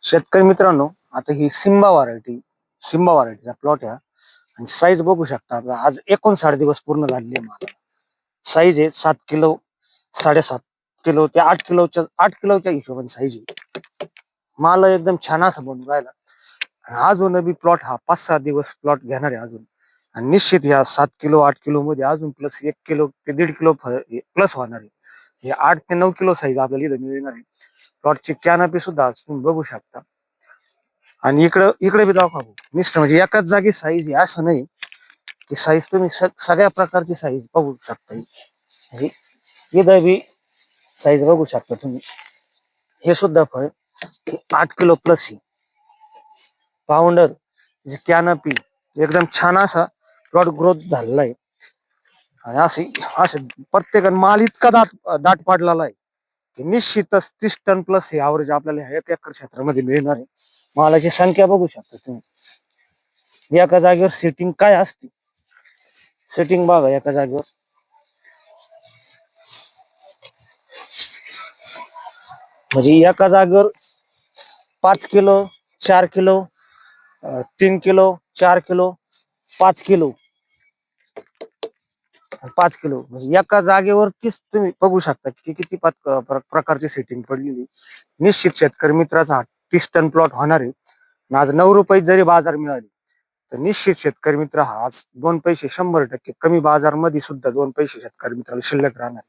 शेतकरी मित्रांनो, आता ही सिम्बा व्हरायटीचा प्लॉट आहे आणि साईज बघू शकता. आपला आज 59 दिवस पूर्ण झालेले आहे. मला साईज आहे 7 किलो, 7.5 किलो ते 8 किलोच्या हिशोबाने साईज आहे. माल एकदम छान असं बनून राहिला. अजून बी प्लॉट हा 5-6 दिवस प्लॉट घेणार आहे अजून. आणि निश्चित या 7 किलो 8 किलो मध्ये अजून प्लस 1 किलो ते 1.5 किलो प्लस होणार आहे. हे 8 ते 9 किलो साईज आपल्याला इथं मिळणार आहे. प्लॉटची कॅनपी सुद्धा तुम्ही बघू शकता. आणि इकडे इकडे बी दाखवा भाऊ. म्हणजे एकाच जागी साईज आहे असं नाही की साईज तुम्ही सगळ्या प्रकारची साईज बघू शकता. म्हणजे इथं बी साईज बघू शकता तुम्ही. हे सुद्धा फळ 8 किलो प्लस आहे. पावडर कॅनपी एकदम छान असा प्लॉट ग्रोथ झालेला आहे. आणि असे प्रत्येकाने माल इतका दाट पाडलेला आहे की निश्चितच 30 टन प्लस हे ॲव्हरेज आपल्याला 1 एकर क्षेत्रामध्ये मिळणार आहे. मालाची संख्या बघू शकता तुम्ही. एका जागेवर सेटिंग काय असते, सेटिंग बघा एका जागेवर. म्हणजे एका जागेवर 5 kilo, 4 kilo, 3 kilo, 4 kilo, 5 kilo, 5 kilo म्हणजे एका जागेवरतीच तुम्ही बघू शकता की किती प्रकारची सेटिंग पडलेली. निश्चित शेतकरी मित्राचा हा 30 टन प्लॉट होणार आहे. आणि आज 9 रुपये जरी बाजार मिळाले तर निश्चित शेतकरी मित्र हा आज 2 पैसे 100% कमी बाजारमध्ये सुद्धा 2 पैसे शेतकरी मित्राला शिल्लक राहणार.